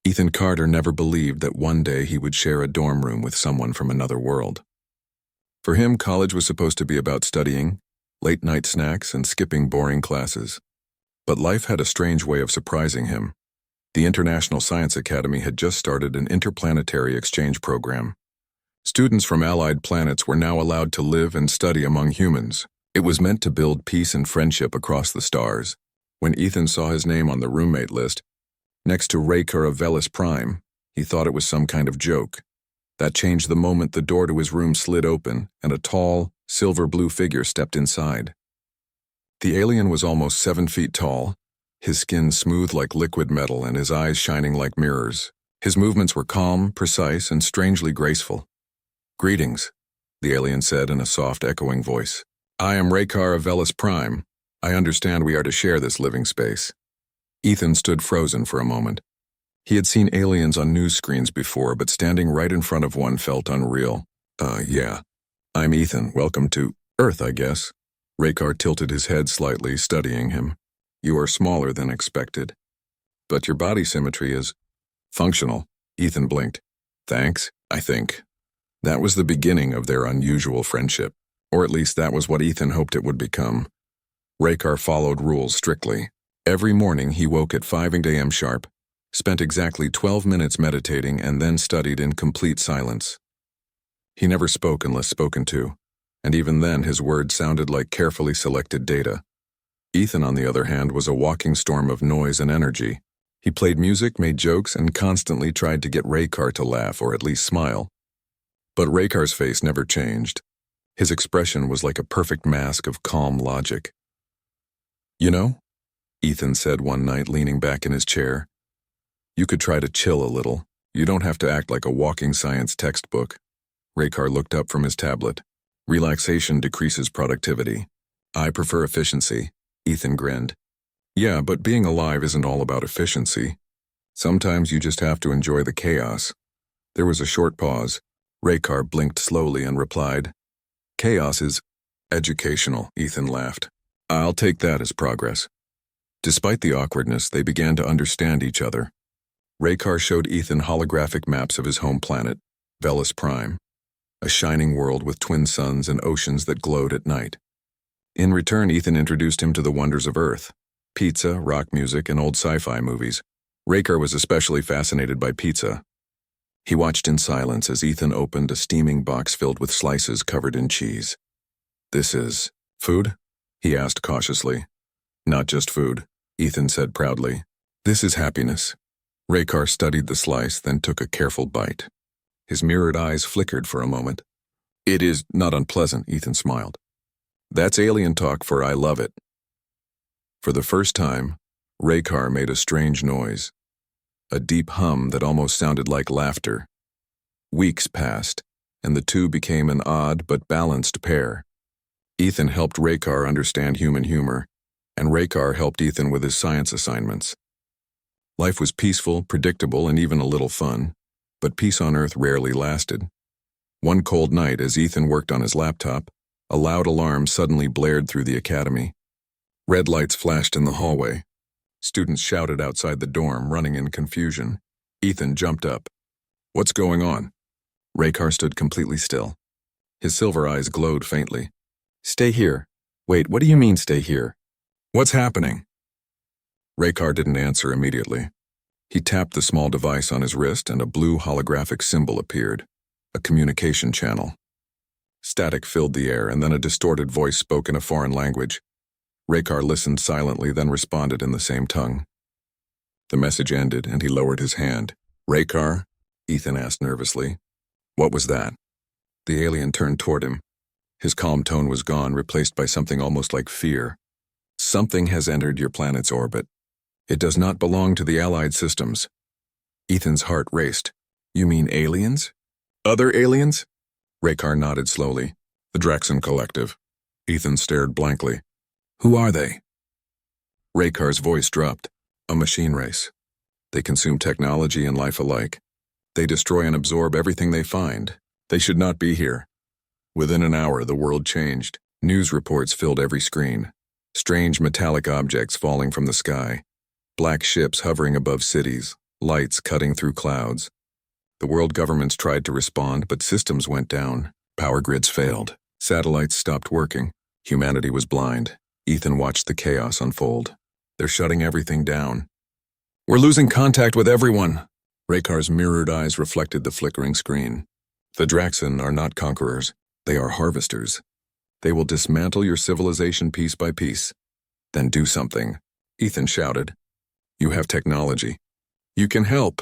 Ethan Carter never believed that one day he would share a dorm room with someone from another world. For him, college was supposed to be about studying, late-night snacks, and skipping boring classes. But life had a strange way of surprising him. The International Science Academy had just started an interplanetary exchange program. Students from allied planets were now allowed to live and study among humans. It was meant to build peace and friendship across the stars. When Ethan saw his name on the roommate list, next to Raker of Velis Prime, he thought it was some kind of joke. That changed the moment the door to his room slid open and a tall, silver-blue figure stepped inside. The alien was almost 7 feet tall, his skin smooth like liquid metal and his eyes shining like mirrors. His movements were calm, precise, and strangely graceful. "Greetings," the alien said in a soft, echoing voice. "I am Raker of Velis Prime. I understand we are to share this living space." Ethan stood frozen for a moment. He had seen aliens on news screens before, but standing right in front of one felt unreal. Yeah. I'm Ethan. Welcome to Earth, I guess." Raker tilted his head slightly, studying him. "You are smaller than expected. But your body symmetry is functional." Ethan blinked. "Thanks, I think." That was the beginning of their unusual friendship, or at least that was what Ethan hoped it would become. Raker followed rules strictly. Every morning he woke at 5 a.m. sharp, spent exactly 12 minutes meditating, and then studied in complete silence. He never spoke unless spoken to, and even then his words sounded like carefully selected data. Ethan, on the other hand, was a walking storm of noise and energy. He played music, made jokes, and constantly tried to get Raker to laugh or at least smile. But Raker's face never changed. His expression was like a perfect mask of calm logic. "You know," Ethan said one night, leaning back in his chair, "you could try to chill a little. You don't have to act like a walking science textbook." Raker looked up from his tablet. "Relaxation decreases productivity. I prefer efficiency." Ethan grinned. "Yeah, but being alive isn't all about efficiency. Sometimes you just have to enjoy the chaos." There was a short pause. Raker blinked slowly and replied, "Chaos is educational," Ethan laughed. "I'll take that as progress." Despite the awkwardness, they began to understand each other. Raker showed Ethan holographic maps of his home planet, Velis Prime, a shining world with twin suns and oceans that glowed at night. In return, Ethan introduced him to the wonders of Earth: pizza, rock music, and old sci-fi movies. Raker was especially fascinated by pizza. He watched in silence as Ethan opened a steaming box filled with slices covered in cheese. "This is food?" he asked cautiously. "Not just food," Ethan said proudly. "This is happiness." Raker studied the slice, then took a careful bite. His mirrored eyes flickered for a moment. "It is not unpleasant," Ethan smiled. "That's alien talk for I love it." For the first time, Raker made a strange noise, a deep hum that almost sounded like laughter. Weeks passed, and the two became an odd but balanced pair. Ethan helped Raker understand human humor, and Raker helped Ethan with his science assignments. Life was peaceful, predictable, and even a little fun, but peace on Earth rarely lasted. One cold night, as Ethan worked on his laptop, a loud alarm suddenly blared through the academy. Red lights flashed in the hallway. Students shouted outside the dorm, running in confusion. Ethan jumped up. "What's going on?" Raker stood completely still. His silver eyes glowed faintly. "Stay here." "Wait, what do you mean, stay here?" "What's happening?" Raker didn't answer immediately. He tapped the small device on his wrist and a blue holographic symbol appeared, a communication channel. Static filled the air, and then a distorted voice spoke in a foreign language. Raker listened silently, then responded in the same tongue. The message ended, and he lowered his hand. "Raker?" Ethan asked nervously. "What was that?" The alien turned toward him. His calm tone was gone, replaced by something almost like fear. "Something has entered your planet's orbit. It does not belong to the Allied systems." Ethan's heart raced. "You mean aliens? Other aliens?" Raker nodded slowly. "The Draxen Collective." Ethan stared blankly. "Who are they?" Raker's voice dropped. "A machine race. They consume technology and life alike. They destroy and absorb everything they find. They should not be here." Within an hour, the world changed. News reports filled every screen. Strange metallic objects falling from the sky. Black ships hovering above cities. lights cutting through clouds. The world governments tried to respond, but systems went down. Power grids failed. Satellites stopped working. Humanity was blind. Ethan watched the chaos unfold. They're shutting everything down. We're losing contact with everyone. Raykar's mirrored eyes reflected the flickering screen. The Draxen are not conquerors. They are harvesters. They will dismantle your civilization piece by piece. Then do something. Ethan shouted. You have technology. You can help.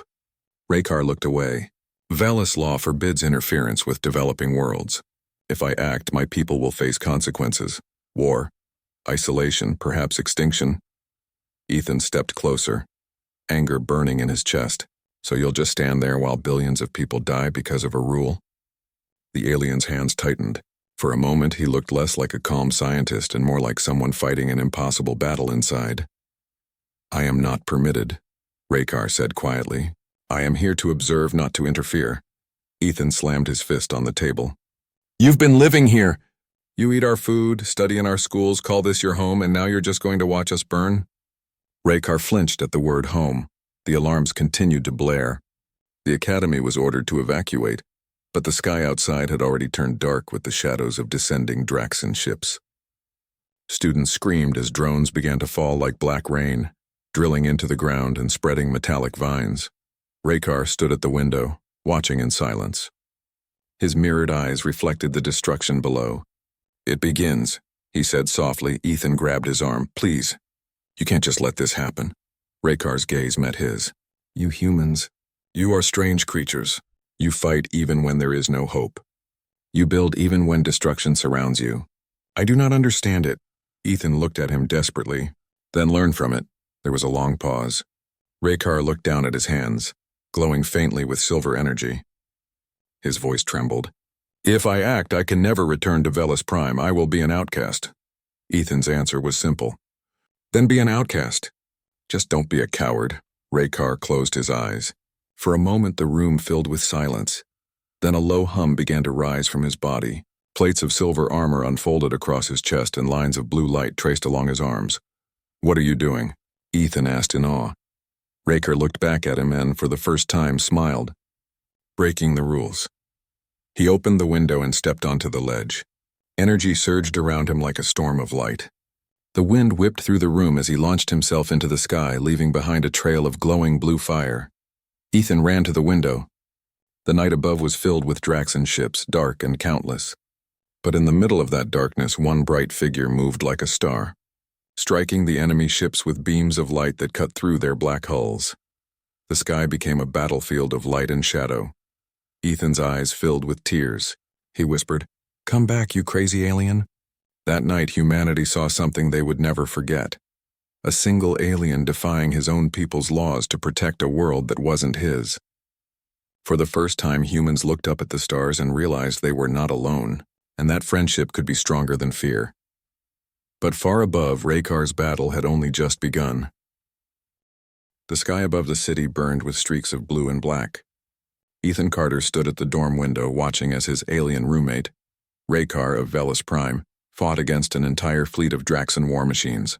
Raykar looked away. Velis law forbids interference with developing worlds. If I act, my people will face consequences. War, isolation, perhaps extinction. Ethan stepped closer, anger burning in his chest. So you'll just stand there while billions of people die because of a rule? The alien's hands tightened. For a moment, he looked less like a calm scientist and more like someone fighting an impossible battle inside. I am not permitted, Raykar said quietly. I am here to observe, not to interfere. Ethan slammed his fist on the table. You've been living here. You eat our food, study in our schools, call this your home, and now you're just going to watch us burn? Raykar flinched at the word home. The alarms continued to blare. The academy was ordered to evacuate, but the sky outside had already turned dark with the shadows of descending Draxen ships. Students screamed as drones began to fall like black rain, drilling into the ground and spreading metallic vines. Raykar stood at the window, watching in silence. His mirrored eyes reflected the destruction below. It begins, he said softly. Ethan grabbed his arm. Please, you can't just let this happen. Raykar's gaze met his. You humans, you are strange creatures. You fight even when there is no hope. You build even when destruction surrounds you. I do not understand it. Ethan looked at him desperately. Then learn from it. There was a long pause. Raykar looked down at his hands, glowing faintly with silver energy. His voice trembled. If I act, I can never return to Velis Prime. I will be an outcast. Ethan's answer was simple. Then be an outcast. Just don't be a coward. Raykar closed his eyes. For a moment the room filled with silence. Then a low hum began to rise from his body. Plates of silver armor unfolded across his chest and lines of blue light traced along his arms. What are you doing? Ethan asked in awe. Raykar looked back at him and, for the first time, smiled. Breaking the rules. He opened the window and stepped onto the ledge. Energy surged around him like a storm of light. The wind whipped through the room as he launched himself into the sky, leaving behind a trail of glowing blue fire. Ethan ran to the window. The night above was filled with Draxen ships, dark and countless. But in the middle of that darkness, one bright figure moved like a star, striking the enemy ships with beams of light that cut through their black hulls. The sky became a battlefield of light and shadow. Ethan's eyes filled with tears. He whispered, "Come back, you crazy alien." That night, humanity saw something they would never forget. A single alien defying his own people's laws to protect a world that wasn't his. For the first time, humans looked up at the stars and realized they were not alone, and that friendship could be stronger than fear. But far above, Raykar's battle had only just begun. The sky above the city burned with streaks of blue and black. Ethan Carter stood at the dorm window watching as his alien roommate, Raykar of Velis Prime, fought against an entire fleet of Draxen war machines.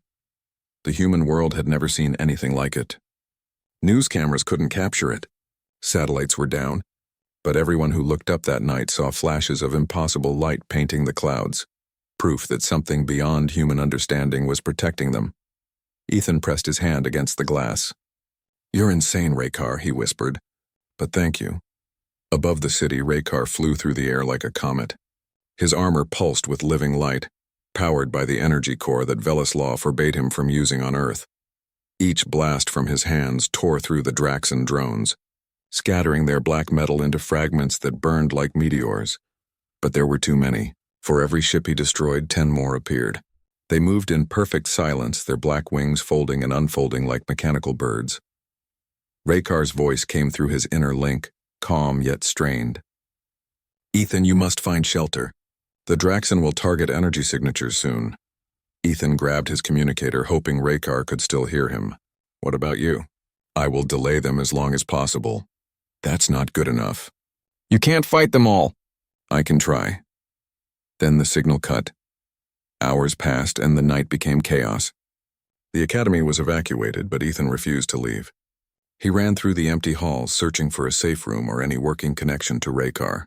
The human world had never seen anything like it. News cameras couldn't capture it. Satellites were down, but everyone who looked up that night saw flashes of impossible light painting the clouds, proof that something beyond human understanding was protecting them. Ethan pressed his hand against the glass. You're insane, Raykar, he whispered, but thank you. Above the city, Raykar flew through the air like a comet. His armor pulsed with living light, powered by the energy core that Velis law forbade him from using on Earth. Each blast from his hands tore through the Draxen drones, scattering their black metal into fragments that burned like meteors. But there were too many. For every ship he destroyed, 10 more appeared. They moved in perfect silence, their black wings folding and unfolding like mechanical birds. Raykar's voice came through his inner link, calm yet strained. Ethan, you must find shelter. The Draxen will target energy signatures soon. Ethan grabbed his communicator, hoping Raykar could still hear him. What about you? I will delay them as long as possible. That's not good enough. You can't fight them all. I can try. Then the signal cut. Hours passed and the night became chaos. The academy was evacuated, but Ethan refused to leave. He ran through the empty halls, searching for a safe room or any working connection to Raykar.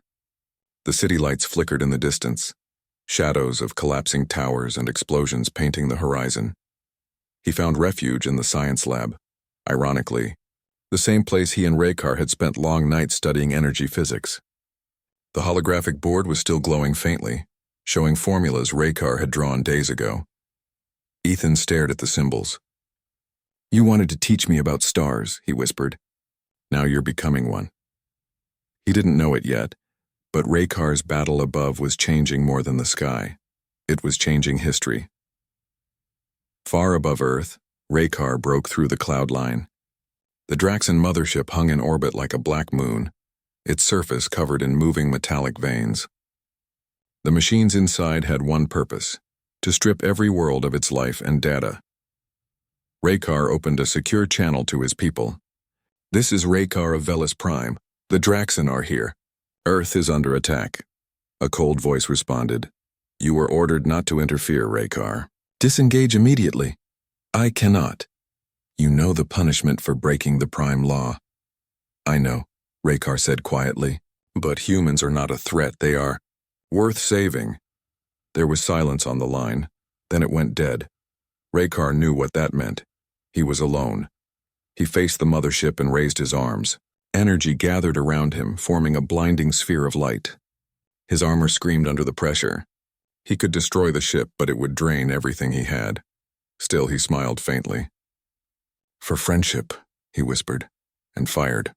The city lights flickered in the distance, shadows of collapsing towers and explosions painting the horizon. He found refuge in the science lab, ironically, the same place he and Raykar had spent long nights studying energy physics. The holographic board was still glowing faintly, showing formulas Raykar had drawn days ago. Ethan stared at the symbols. "You wanted to teach me about stars," he whispered. "Now you're becoming one." He didn't know it yet, but Raykar's battle above was changing more than the sky. It was changing history. Far above Earth, Raykar broke through the cloud line. The Draxen mothership hung in orbit like a black moon, its surface covered in moving metallic veins. The machines inside had one purpose: to strip every world of its life and data. Raykar opened a secure channel to his people. "This is Raykar of Velis Prime. The Draxen are here. Earth is under attack." A cold voice responded. "You were ordered not to interfere, Raykar. Disengage immediately." "I cannot. You know the punishment for breaking the Prime Law." "I know," Raykar said quietly. "But humans are not a threat. They are worth saving." There was silence on the line. Then it went dead. Raykar knew what that meant. He was alone. He faced the mothership and raised his arms. Energy gathered around him, forming a blinding sphere of light. His armor screamed under the pressure. He could destroy the ship, but it would drain everything he had. Still, he smiled faintly. "For friendship," he whispered, and fired.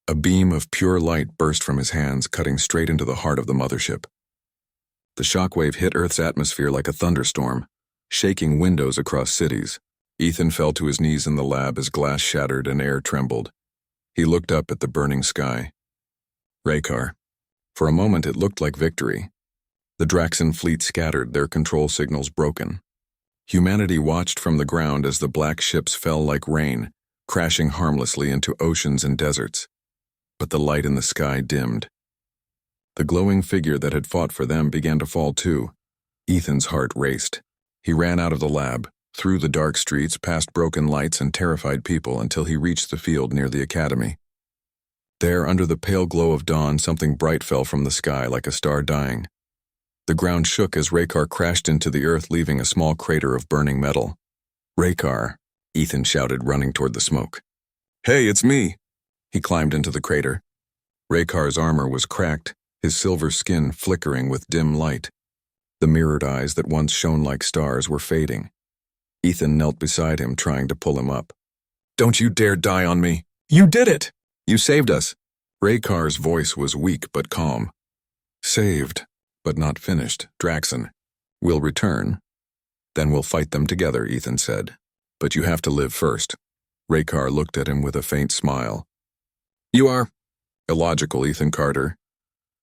A beam of pure light burst from his hands, cutting straight into the heart of the mothership. The shockwave hit Earth's atmosphere like a thunderstorm, shaking windows across cities. Ethan fell to his knees in the lab as glass shattered and air trembled. He looked up at the burning sky. Raykar. For a moment it looked like victory. The Draxen fleet scattered, their control signals broken. Humanity watched from the ground as the black ships fell like rain, crashing harmlessly into oceans and deserts. But the light in the sky dimmed. The glowing figure that had fought for them began to fall too. Ethan's heart raced. He ran out of the lab, through the dark streets, past broken lights and terrified people, until he reached the field near the academy. There, under the pale glow of dawn, something bright fell from the sky like a star dying. The ground shook as Raykar crashed into the earth, leaving a small crater of burning metal. "Raykar," Ethan shouted, running toward the smoke. "Hey, it's me!" He climbed into the crater. Raykar's armor was cracked, his silver skin flickering with dim light. The mirrored eyes that once shone like stars were fading. Ethan knelt beside him, trying to pull him up. "Don't you dare die on me! You did it! You saved us!" Raykar's voice was weak but calm. "Saved, but not finished, Draxen. We'll return. Then we'll fight them together," Ethan said. "But you have to live first." Raykar looked at him with a faint smile. "You are illogical, Ethan Carter."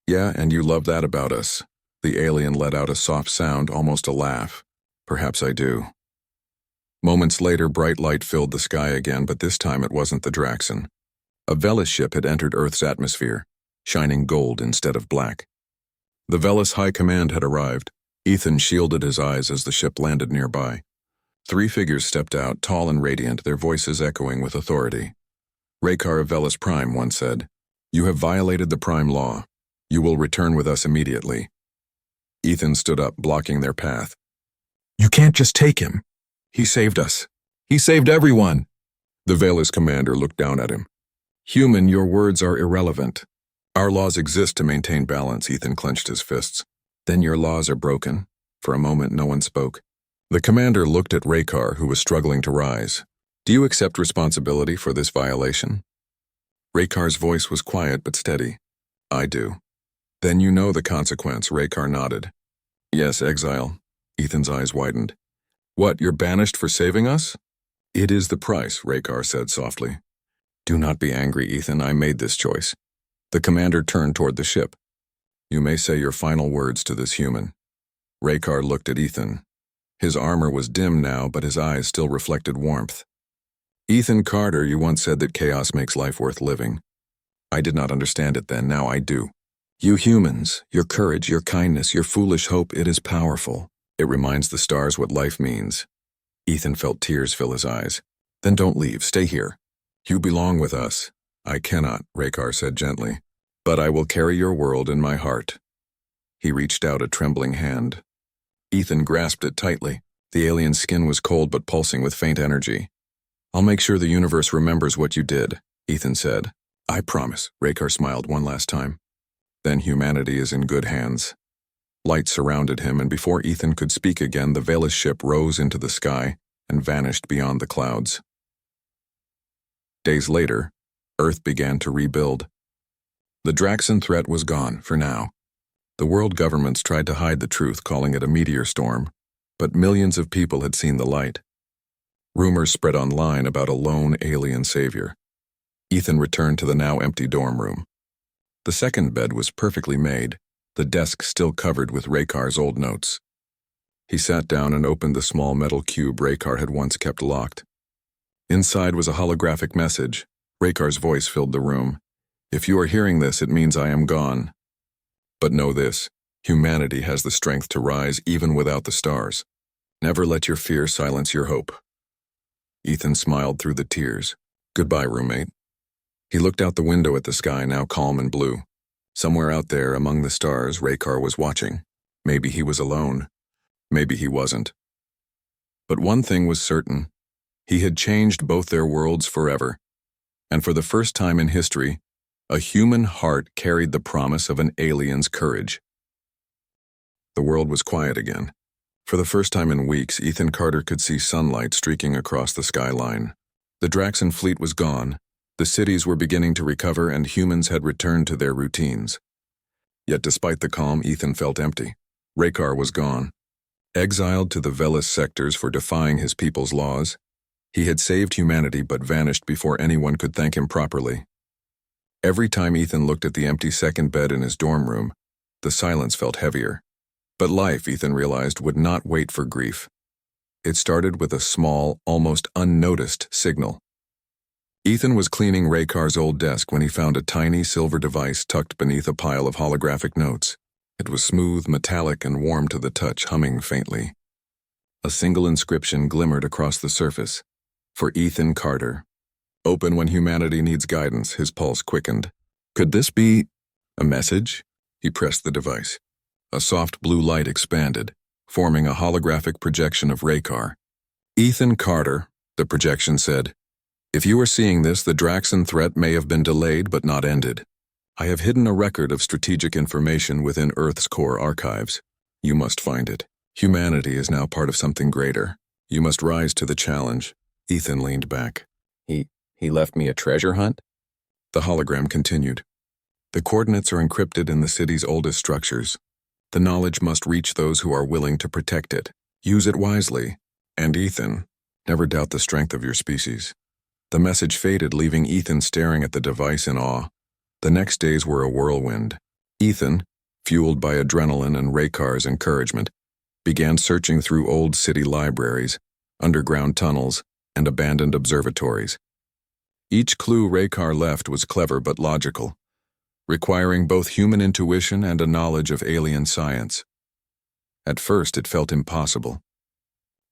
"Yeah, and you love that about us." The alien let out a soft sound, almost a laugh. "Perhaps I do." Moments later, bright light filled the sky again, but this time it wasn't the Draxen. A Velis ship had entered Earth's atmosphere, shining gold instead of black. The Velis High Command had arrived. Ethan shielded his eyes as the ship landed nearby. 3 figures stepped out, tall and radiant, their voices echoing with authority. "Raykar of Velis Prime," one said. "You have violated the Prime Law. You will return with us immediately." Ethan stood up, blocking their path. "You can't just take him. He saved us. He saved everyone." The Velis commander looked down at him. "Human, your words are irrelevant. Our laws exist to maintain balance." Ethan clenched his fists. "Then your laws are broken." For a moment, no one spoke. The commander looked at Raykar, who was struggling to rise. "Do you accept responsibility for this violation?" Raykar's voice was quiet but steady. "I do." "Then you know the consequence," Raykar nodded. "Yes, Exile." Ethan's eyes widened. "What, you're banished for saving us?" "It is the price," Raykar said softly. "Do not be angry, Ethan. I made this choice." The commander turned toward the ship. "You may say your final words to this human." Raykar looked at Ethan. His armor was dim now, but his eyes still reflected warmth. "Ethan Carter, you once said that chaos makes life worth living. I did not understand it then, now I do. You humans, your courage, your kindness, your foolish hope, it is powerful. It reminds the stars what life means." Ethan felt tears fill his eyes. "Then don't leave, stay here. You belong with us. I cannot, Raykar said gently, but I will carry your world in my heart. He reached out a trembling hand. Ethan grasped it tightly. The alien's skin was cold but pulsing with faint energy. I'll make sure the universe remembers what you did, Ethan said. I promise, Raykar smiled one last time. Then humanity is in good hands. Light surrounded him, and before Ethan could speak again, the Velis ship rose into the sky and vanished beyond the clouds. Days later, Earth began to rebuild. The Draxen threat was gone, for now. The world governments tried to hide the truth, calling it a meteor storm, but millions of people had seen the light. Rumors spread online about a lone alien savior. Ethan returned to the now empty dorm room. The second bed was perfectly made, the desk still covered with Raykar's old notes. He sat down and opened the small metal cube Raykar had once kept locked. Inside was a holographic message. Raykar's voice filled the room. If you are hearing this, it means I am gone. But know this, humanity has the strength to rise even without the stars. Never let your fear silence your hope. Ethan smiled through the tears. Goodbye, roommate. He looked out the window at the sky, now calm and blue. Somewhere out there among the stars, Raykar was watching. Maybe he was alone. Maybe he wasn't. But one thing was certain. He had changed both their worlds forever. And for the first time in history, a human heart carried the promise of an alien's courage. The world was quiet again. For the first time in weeks, Ethan Carter could see sunlight streaking across the skyline. The Draxen fleet was gone. The cities were beginning to recover, and humans had returned to their routines. Yet despite the calm, Ethan felt empty. Raykar was gone. Exiled to the Velis sectors for defying his people's laws, he had saved humanity but vanished before anyone could thank him properly. Every time Ethan looked at the empty second bed in his dorm room, the silence felt heavier. But life, Ethan realized, would not wait for grief. It started with a small, almost unnoticed signal. Ethan was cleaning Raykar's old desk when he found a tiny silver device tucked beneath a pile of holographic notes. It was smooth, metallic, and warm to the touch, humming faintly. A single inscription glimmered across the surface. For Ethan Carter. Open when humanity needs guidance, his pulse quickened. Could this be a message? He pressed the device. A soft blue light expanded, forming a holographic projection of Raykar. Ethan Carter, the projection said. If you are seeing this, the Draxen threat may have been delayed but not ended. I have hidden a record of strategic information within Earth's core archives. You must find it. Humanity is now part of something greater. You must rise to the challenge. Ethan leaned back. He left me a treasure hunt? The hologram continued. The coordinates are encrypted in the city's oldest structures. The knowledge must reach those who are willing to protect it. Use it wisely. And Ethan, never doubt the strength of your species. The message faded, leaving Ethan staring at the device in awe. The next days were a whirlwind. Ethan, fueled by adrenaline and Raykar's encouragement, began searching through old city libraries, underground tunnels, and abandoned observatories. Each clue Raykar left was clever but logical, requiring both human intuition and a knowledge of alien science. At first, it felt impossible.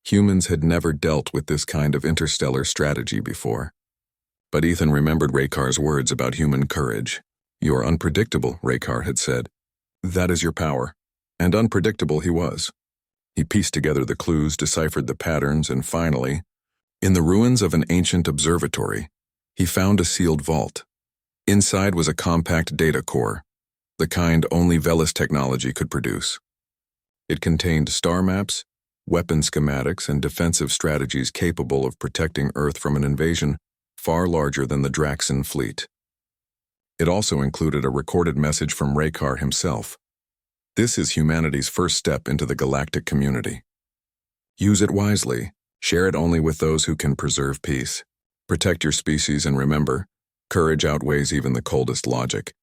Humans had never dealt with this kind of interstellar strategy before. But Ethan remembered Raykar's words about human courage. You are unpredictable, Raykar had said. That is your power. And unpredictable he was. He pieced together the clues, deciphered the patterns, and finally, in the ruins of an ancient observatory, he found a sealed vault. Inside was a compact data core, the kind only Velis technology could produce. It contained star maps, weapon schematics, and defensive strategies capable of protecting Earth from an invasion far larger than the Draxen fleet. It also included a recorded message from Raykar himself. This is humanity's first step into the galactic community. Use it wisely. Share it only with those who can preserve peace. Protect your species and remember, courage outweighs even the coldest logic.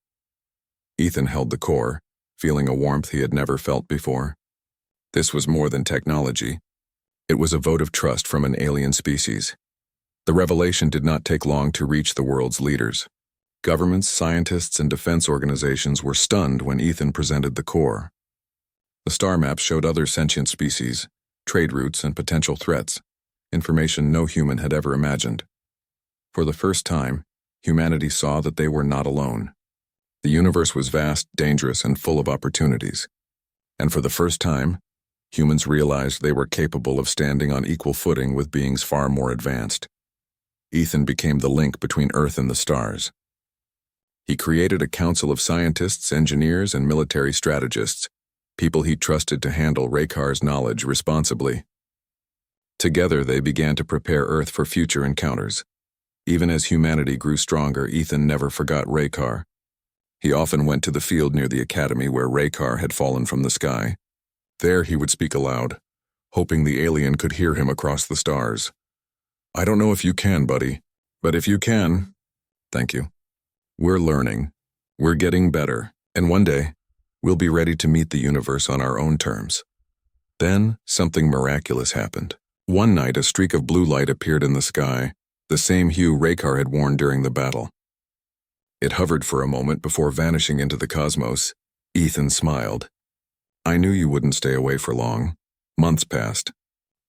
Ethan held the core, feeling a warmth he had never felt before. This was more than technology. It was a vote of trust from an alien species. The revelation did not take long to reach the world's leaders. Governments, scientists, and defense organizations were stunned when Ethan presented the core. The star maps showed other sentient species, trade routes, and potential threats, information no human had ever imagined. For the first time, humanity saw that they were not alone. The universe was vast, dangerous, and full of opportunities. And for the first time, humans realized they were capable of standing on equal footing with beings far more advanced. Ethan became the link between Earth and the stars. He created a council of scientists, engineers, and military strategists, people he trusted to handle Raykar's knowledge responsibly. Together, they began to prepare Earth for future encounters. Even as humanity grew stronger, Ethan never forgot Raykar. He often went to the field near the academy where Raykar had fallen from the sky. There he would speak aloud, hoping the alien could hear him across the stars. "I don't know if you can, buddy, but if you can, thank you. We're learning, we're getting better, and one day, we'll be ready to meet the universe on our own terms." Then, something miraculous happened. One night, a streak of blue light appeared in the sky, the same hue Raykar had worn during the battle. It hovered for a moment before vanishing into the cosmos. Ethan smiled. "I knew you wouldn't stay away for long." Months passed.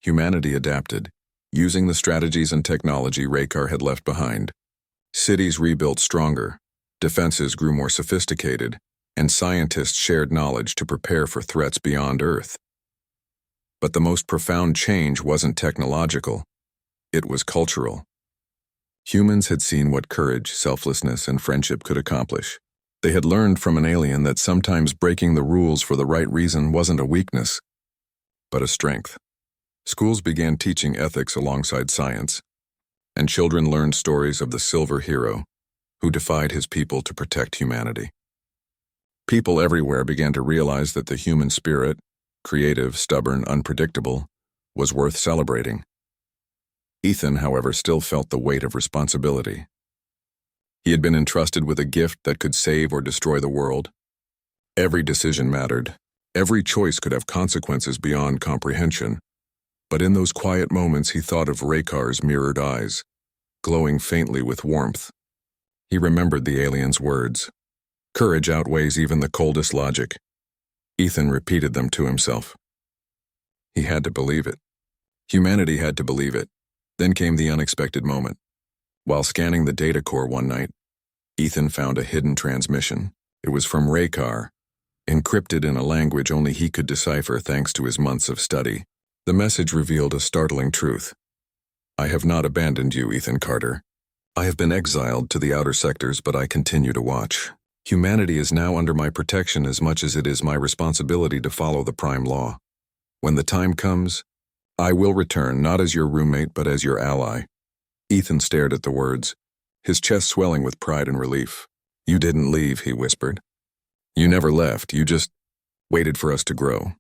Humanity adapted, using the strategies and technology Raykar had left behind. Cities rebuilt stronger, defenses grew more sophisticated, and scientists shared knowledge to prepare for threats beyond Earth. But the most profound change wasn't technological. It was cultural. Humans had seen what courage, selflessness, and friendship could accomplish. They had learned from an alien that sometimes breaking the rules for the right reason wasn't a weakness, but a strength. Schools began teaching ethics alongside science, and children learned stories of the Silver Hero, who defied his people to protect humanity. People everywhere began to realize that the human spirit, creative, stubborn, unpredictable, was worth celebrating. Ethan, however, still felt the weight of responsibility. He had been entrusted with a gift that could save or destroy the world. Every decision mattered. Every choice could have consequences beyond comprehension. But in those quiet moments, he thought of Raykar's mirrored eyes, glowing faintly with warmth. He remembered the alien's words. "Courage outweighs even the coldest logic." Ethan repeated them to himself. He had to believe it. Humanity had to believe it. Then came the unexpected moment. While scanning the data core one night, Ethan found a hidden transmission. It was from Raykar, encrypted in a language only he could decipher thanks to his months of study. The message revealed a startling truth. "I have not abandoned you, Ethan Carter. I have been exiled to the outer sectors, but I continue to watch. Humanity is now under my protection as much as it is my responsibility to follow the prime law. When the time comes, I will return, not as your roommate, but as your ally." Ethan stared at the words, his chest swelling with pride and relief. "You didn't leave," he whispered. "You never left, you just waited for us to grow."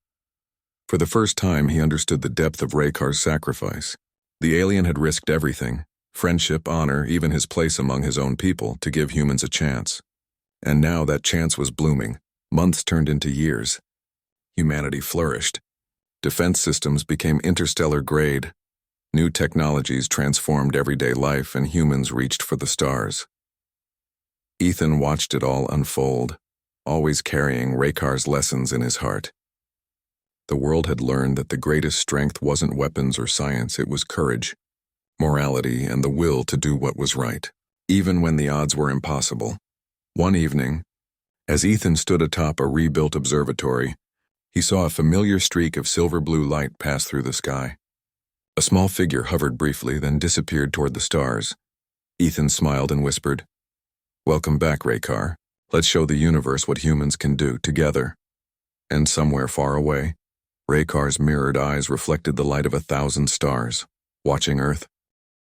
For the first time, he understood the depth of Raykar's sacrifice. The alien had risked everything, friendship, honor, even his place among his own people, to give humans a chance. And now that chance was blooming. Months turned into years. Humanity flourished. Defense systems became interstellar grade. New technologies transformed everyday life, and humans reached for the stars. Ethan watched it all unfold, always carrying Raykar's lessons in his heart. The world had learned that the greatest strength wasn't weapons or science, it was courage, morality, and the will to do what was right, even when the odds were impossible. One evening, as Ethan stood atop a rebuilt observatory, he saw a familiar streak of silver-blue light pass through the sky. A small figure hovered briefly, then disappeared toward the stars. Ethan smiled and whispered, "Welcome back, Raykar. Let's show the universe what humans can do together." And somewhere far away, Raykar's mirrored eyes reflected the light of 1,000 stars. Watching Earth,